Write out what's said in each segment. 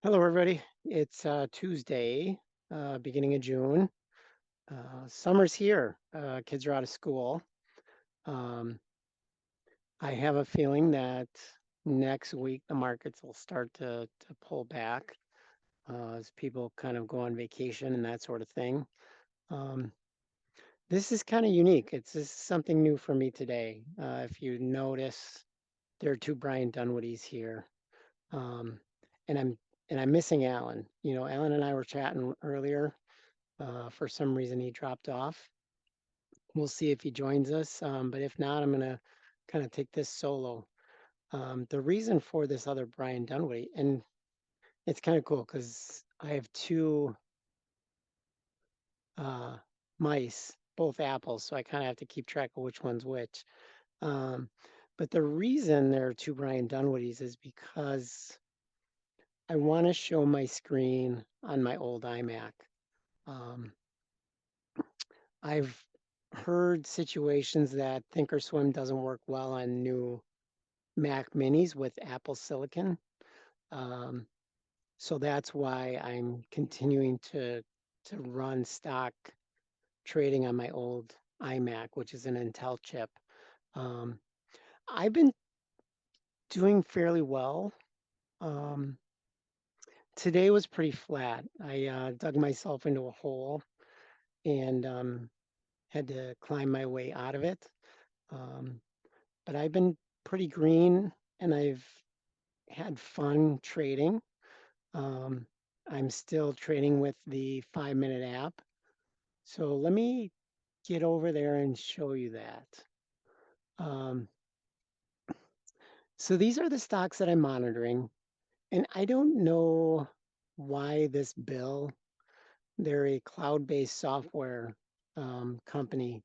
Hello, everybody. It's Tuesday, beginning of June. Summer's here. Kids are out of school. Um, I have a feeling that next week the markets will start to pull back as people kind of go on vacation and that sort of thing. Um, this is kind of unique. This is something new for me today. If you notice, there are two Brian Dunwiddies here. Um, and I'm missing Alan. Alan and I were chatting earlier. For some reason, he dropped off. We'll see if he joins us. But if not, I'm going to kind of take this solo. The reason for this other Brian Dunway, and it's kind of cool because I have two uh, mice, both apples, so I kind of have to keep track of which one's which. Um, but the reason there are two Brian Dunwoody's is because I want to show my screen on my old iMac. Um, I've heard situations that ThinkOrSwim doesn't work well on new Mac minis with Apple Silicon. Um, so that's why I'm continuing to run stock trading on my old iMac, which is an Intel chip. Um, I've been doing fairly well. Um, Today was pretty flat. I dug myself into a hole and had to climb my way out of it. Um, but I've been pretty green and I've had fun trading. Um, I'm still trading with the 5-minute app. So let me get over there and show you that. Um, so these are the stocks that I'm monitoring. And I don't know why this bill, they're a cloud-based software company.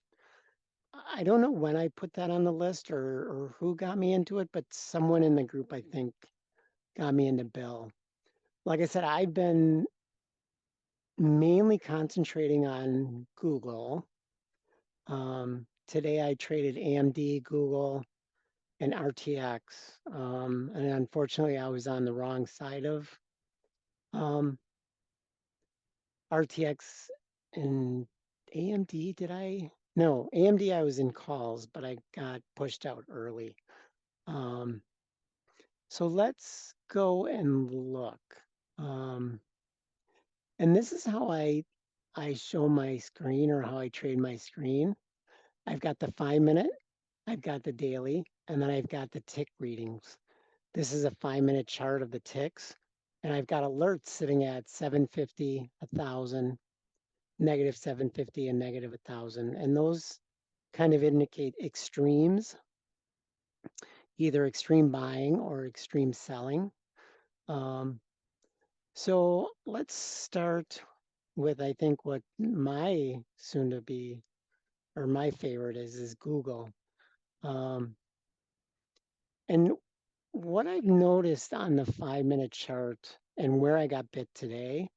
I don't know when I put that on the list or who got me into it, but someone in the group, I think, got me into Bill. Like I said, I've been mainly concentrating on Google. Today I traded AMD, Google, and RTX. And unfortunately, I was on the wrong side of um, RTX and AMD. Did I? No, AMD I was in calls, but I got pushed out early. Um, so let's go and look. Um, and this is how I show my screen or how I trade my screen. I've got the 5-minute, I've got the daily, and then I've got the tick readings. This is a 5-minute chart of the ticks, and I've got alerts sitting at 750, 1,000, negative 750, and negative 1,000. And those kind of indicate extremes, either extreme buying or extreme selling. Um, so let's start with, I think, what my soon to be or my favorite is Google. Um, and what I've noticed on the 5-minute chart and where I got bit today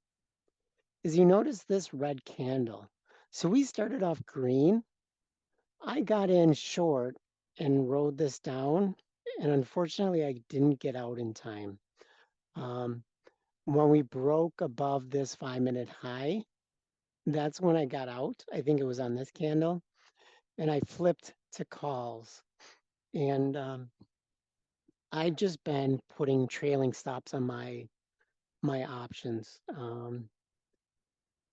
is you notice this red candle. So we started off green. I got in short and rode this down. And unfortunately, I didn't get out in time. Um, when we broke above this 5-minute high, that's when I got out. I think it was on this candle. And I flipped to calls. And I've just been putting trailing stops on my options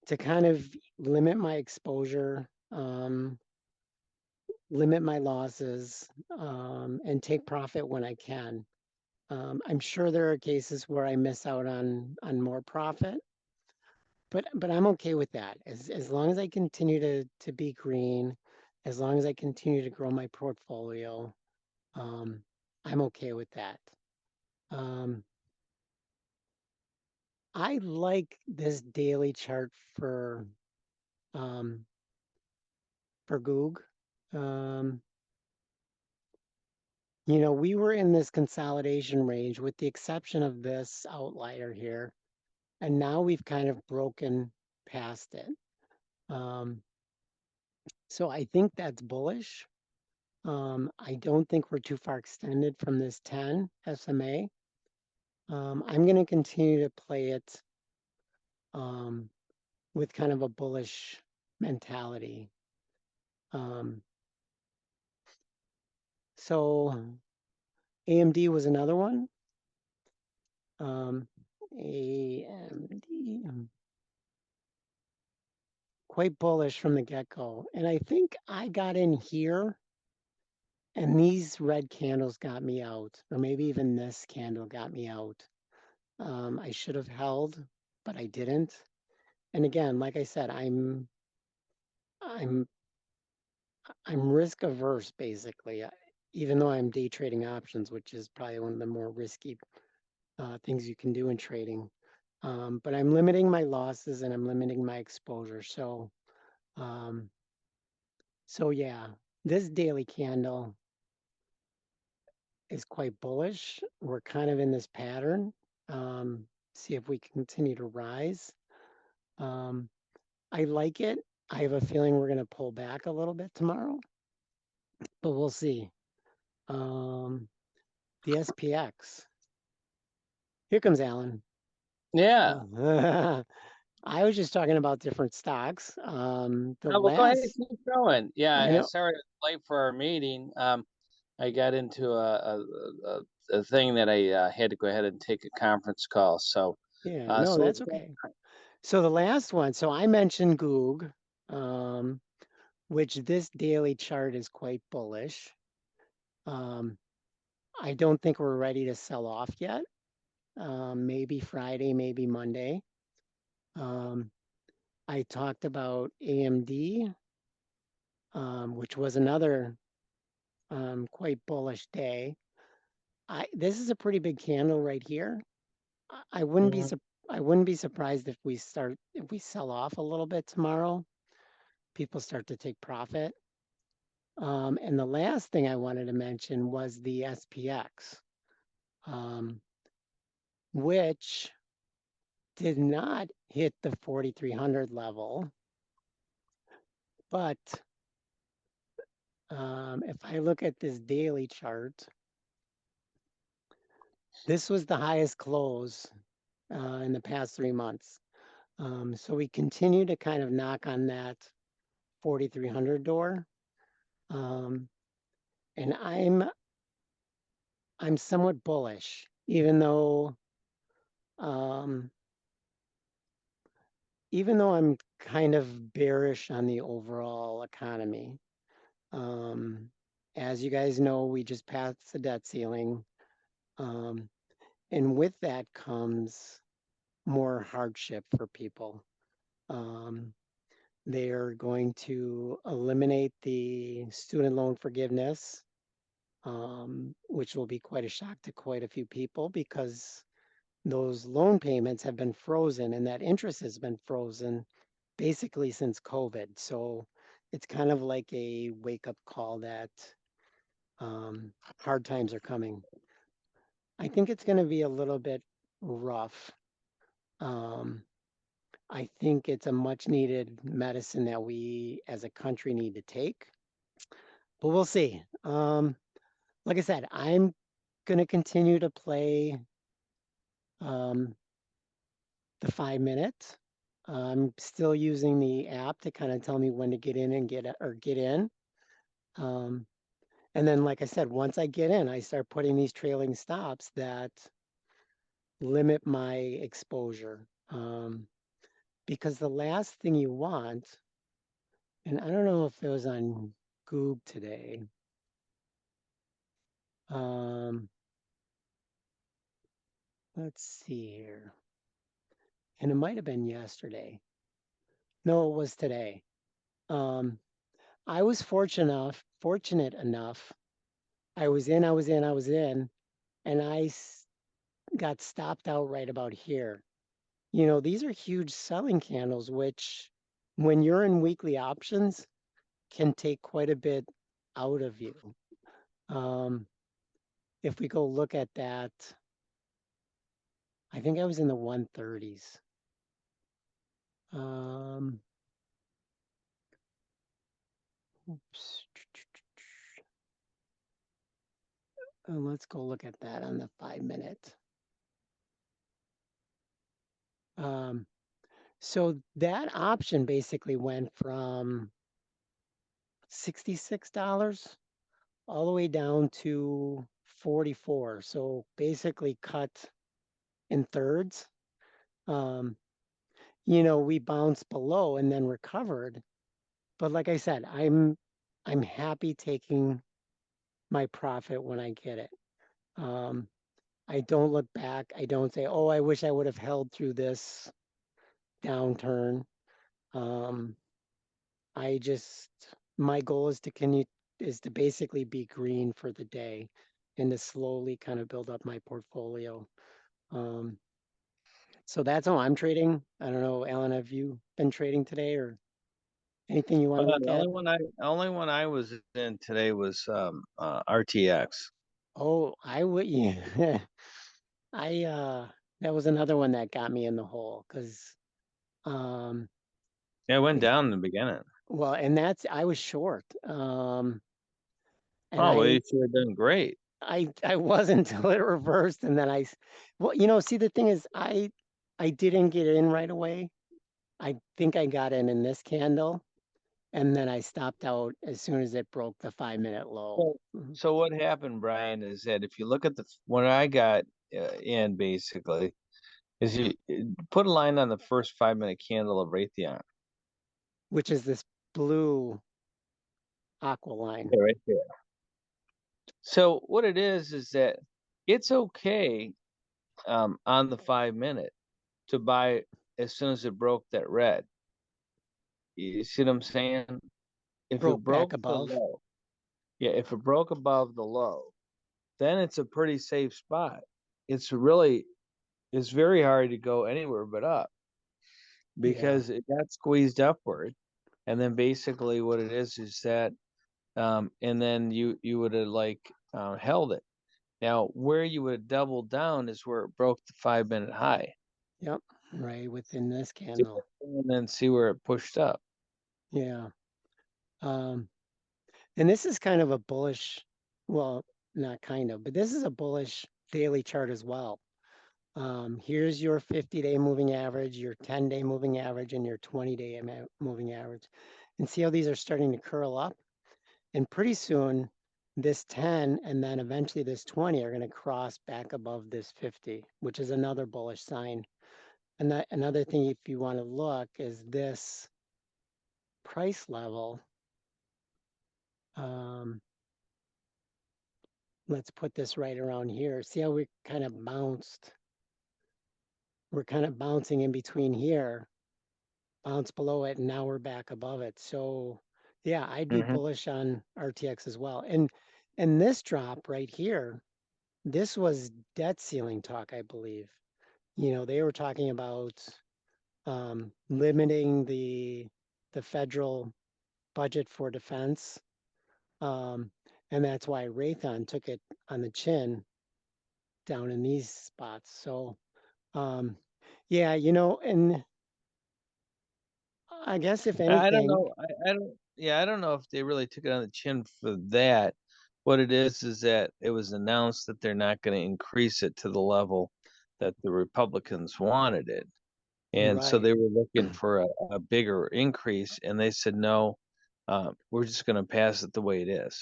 to kind of limit my exposure, limit my losses, and take profit when I can. I'm sure there are cases where I miss out on more profit, but I'm okay with that. As long as I continue to be green, as long as I continue to grow my portfolio, um, I'm okay with that. Um, I like this daily chart um, for GOOG. Um, we were in this consolidation range with the exception of this outlier here, and now we've kind of broken past it. So I think that's bullish. I don't think we're too far extended from this 10 SMA. I'm going to continue to play it with kind of a bullish mentality. So AMD was another one. AMD, quite bullish from the get-go. And I think I got in here and these red candles got me out, or maybe even this candle got me out. I should have held, but I didn't. And again, like I said, I'm risk averse basically, even though I'm day trading options, which is probably one of the more risky things you can do in trading. But I'm limiting my losses and I'm limiting my exposure. Um, so yeah, this daily candle is quite bullish. We're kind of in this pattern. See if we can continue to rise. I like it. I have a feeling we're going to pull back a little bit tomorrow, but we'll see. The SPX. Here comes Alan. Yeah. I was just talking about different stocks. The Well, go ahead and last, keep going. Yeah, I I know, sorry it's late for our meeting. I got into a thing that I had to go ahead and take a conference call. So, yeah, no, so that's okay. So the last one, so I mentioned GOOG, which this daily chart is quite bullish. I don't think we're ready to sell off yet. Maybe Friday, maybe Monday. Um, I talked about AMD, which was another quite bullish day. This is a pretty big candle right here. I wouldn't be Mhm. I wouldn't be surprised if we sell off a little bit tomorrow. People start to take profit. And the last thing I wanted to mention was the SPX, um, which did not hit the 4,300 level. But if I look at this daily chart, this was the highest close in the past 3 months. So we continue to kind of knock on that 4,300 door. Um, and I'm somewhat bullish, um, even though I'm kind of bearish on the overall economy. Um, as you guys know, we just passed the debt ceiling. Um, and with that comes more hardship for people. Um, they're going to eliminate the student loan forgiveness, which will be quite a shock to quite a few people because those loan payments have been frozen and that interest has been frozen basically since COVID. So it's kind of like a wake up call that hard times are coming. I think it's going to be a little bit rough. Um, I think it's a much needed medicine that we as a country need to take, but we'll see. Like I said, I'm going to continue to play um, the 5 minute. I'm still using the app to kind of tell me when to get in and get in. Um, and then, like I said, once I get in, I start putting these trailing stops that limit my exposure. Because the last thing you want, and I don't know if it was on GOOG today. Um, let's see here. And it might have been yesterday. No, it was today. Um, I was fortunate enough. I was in, and got stopped out right about here. You know, these are huge selling candles, which when you're in weekly options can take quite a bit out of you. Um, if we go look at that, I think I was in the 130s. Oops. Let's go look at that on the 5 minute. So that option basically went from $66 all the way down to 44. So basically cut in thirds. Um, we bounced below and then recovered. But like I said, I'm happy taking my profit when I get it. Um, I don't look back. I don't say, "Oh, I wish I would have held through this downturn." Um, I just my goal is to basically be green for the day and to slowly kind of build up my portfolio. Um, so that's how I'm trading. I don't know, Alan, have you been trading today or anything you want to look The at? only one I was in today was RTX. Oh, I would, yeah. I that was another one that got me in the hole because um Yeah, it went if down in the beginning. well, and that's I was short. And Oh, well, you should have done great. I wasn't until it reversed and then well, see the thing is I didn't get in right away. I think I got in this candle and then I stopped out as soon as it broke the 5-minute low. So, Mhm. so what happened, Brian, is that if you look at the when I got in basically is you put a line on the first 5-minute candle of Raytheon. Which is this blue aqua line. Yeah, right there. So what it is that it's okay on the 5-minute to buy as soon as it broke that red. You see what I'm saying? If it Broke back broke the above. low, yeah, if it broke above the low, then it's a pretty safe spot. It's really it's very hard to go anywhere but up Yeah. because it got squeezed upward. And then basically what it is that and then you would have like held it. Now where you would have doubled down is where it broke the 5-minute high. Yep. Right within this candle. And then see where it pushed up. Yeah. Um, and this is kind of a bullish, well, not kind of, but this is a bullish daily chart as well. Here's your 50-day moving average, your 10-day moving average, and your 20-day moving average. And see how these are starting to curl up? And pretty soon, this 10 and then eventually this 20 are going to cross back above this 50, which is another bullish sign. And that another thing, if you want to look, is this price level. Um, let's put this right around here. See how we kind of bounced? We're kind of bouncing in between here, bounce below it, and now we're back above it. So yeah, I'd be Hmm. bullish on RTX as well. And this drop right here, this was debt ceiling talk, I believe. They were talking about limiting the federal budget for defense. Um, and that's why Raytheon took it on the chin down in these spots. So, um, yeah, and I guess if I don't anything, know. I don't. Yeah, I don't know if they really took it on the chin for that. What it is that it was announced that they're not going to increase it to the level that the Republicans wanted it, and so right. they were looking for a bigger increase, and they said no. We're just going to pass it the way it is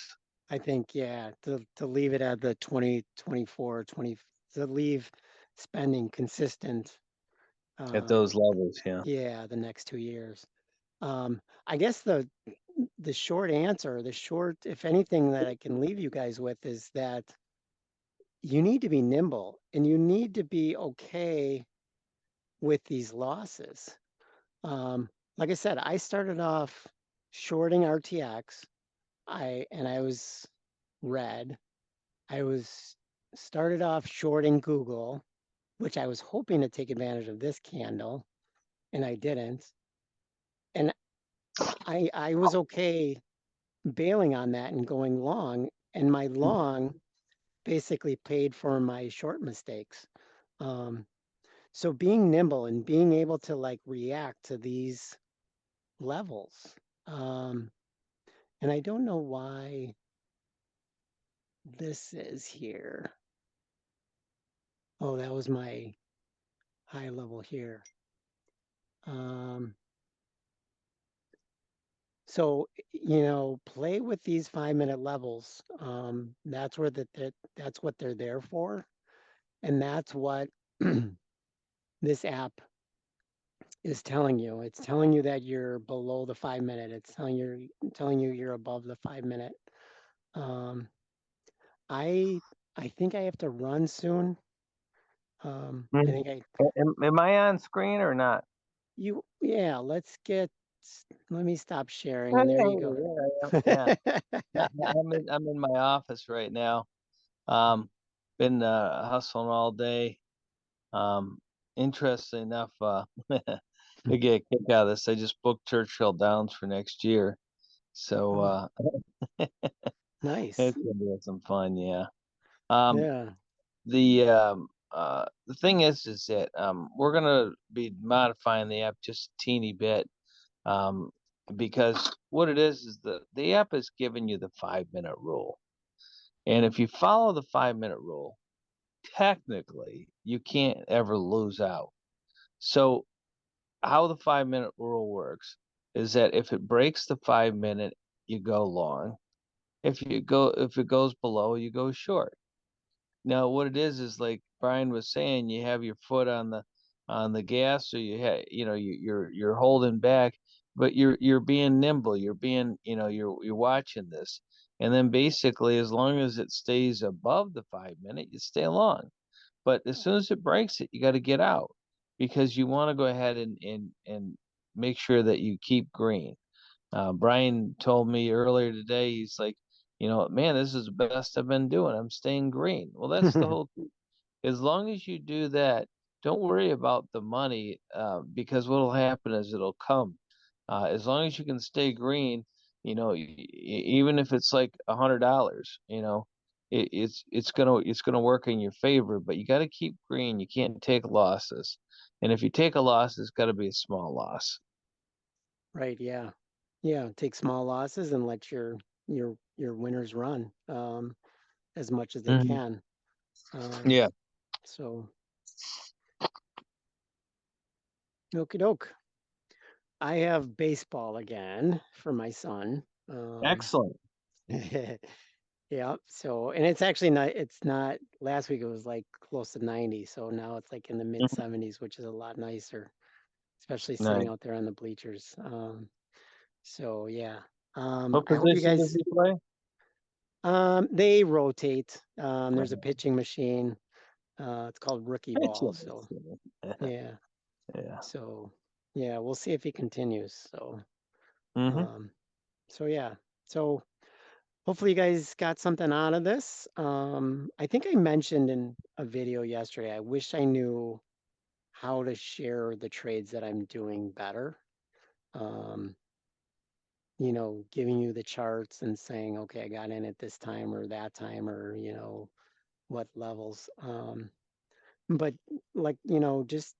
I think, yeah, to leave it at the 2024, 20, to leave spending consistent, at um, those levels. Yeah. yeah, the next 2 years. I guess the short answer, if anything that I can leave you guys with is that you need to be nimble and you need to be okay with these losses. Um, like I said, I started off shorting RTX. I was red. I was started off shorting Google, which I was hoping to take advantage of this candle, and I didn't. And I was okay bailing on that and going long, and my long basically paid for my short mistakes. Um, so being nimble and being able to like react to these levels. Um, and I don't know why this is here. Oh, that was my high level here. So, play with these 5-minute levels. That's where that's what they're there for. And that's what this app is telling you. It's telling you that you're below the 5-minute. It's telling you you're above the 5-minute. Um, I I think I have to run soon. I Mhm. think I Am I on screen or not? yeah, let me stop sharing Oh, and there you go. yeah, yeah, yeah. I'm in my office right now. Um, been hustling all day. Um, interesting enough, to get a kick out of this, I just booked Churchill Downs for next year. So Oh, nice. it's gonna be some fun, yeah. Um, Yeah. the thing is that we're gonna be modifying the app just a teeny bit. Um, because what it is the app is giving you the 5-minute rule. And if you follow the 5-minute rule, technically you can't ever lose out. So how the 5-minute rule works is that if it breaks the 5-minute, you go long. If it goes below, you go short. Now, what it is like Brian was saying, you have your foot on the gas, or you're holding back, but you're being nimble. You're being you're watching this, and then basically, as long as it stays above the 5-minute, you stay long. But as soon as it breaks it, you got to get out because you want to go ahead and make sure that you keep green. Brian told me earlier today, he's like, man, this is the best I've been doing. I'm staying green. Well, that's the whole thing. As long as you do that, don't worry about the money because what'll happen is it'll come. As long as you can stay green, even if it's like $100, it's gonna work in your favor. But you got to keep green. You can't take losses, and if you take a loss, it's got to be a small loss. Right, yeah. Yeah, take small losses and let your winners run as much as they Mhm. can. Um, Yeah, so okie doke. I have baseball again for my son. excellent. Yeah, so and it's not last week it was like close to 90, so now it's like in the mid Mhm. 70s, which is a lot nicer, especially sitting Nice. out there on the bleachers. So yeah. What I hope you position does guys he play? they rotate. There's a Uh, pitching machine. It's called rookie ball. pitching. So yeah. Yeah. So yeah, we'll see if he continues. So Hmm. um so yeah. So hopefully you guys got something out of this. I think I mentioned in a video yesterday, I wish I knew how to share the trades that I'm doing better. Um, giving you the charts and saying, okay, I got in at this time or that time or, what levels. But like, just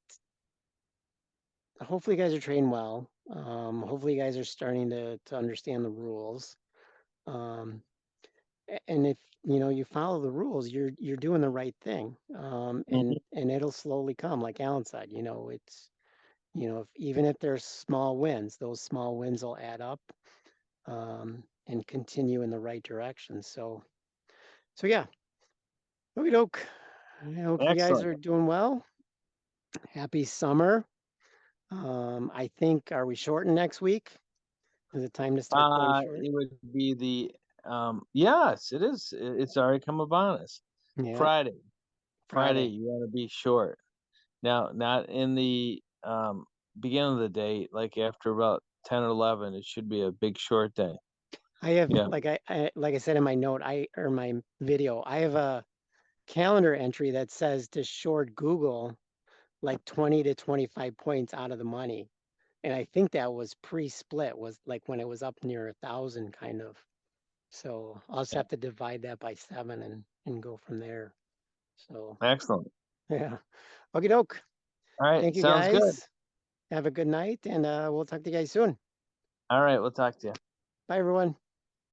hopefully you guys are trading well. Hopefully you guys are starting to understand the rules. Um, and if you follow the rules, you're doing the right thing. Hmm. And it'll slowly come, like Alan said. It's even if there's small wins, those small wins will add up and continue in the right direction. So yeah, okie doke. I hope you guys Excellent. are doing well. Happy summer. I think, are we shorting next week? Is it time to start going short? It would be yes, it is. It's already come upon us. Yeah, Friday. Friday, Friday. you want to be short. Now, not in the beginning of the day, like after about 10 or 11, it should be a big short day. I have Yeah. like I said in my note, or my video, I have a calendar entry that says to short Google like 20 to 25 points out of the money. And I think that was pre-split, was like when it was up near 1,000 kind of. So I'll just Yeah. have to divide that by 7 and go from there. So Excellent. yeah. Okie doke. All right. Thank you Sounds good. guys. Have a good night and we'll talk to you guys soon. All right. We'll talk to you. Bye everyone.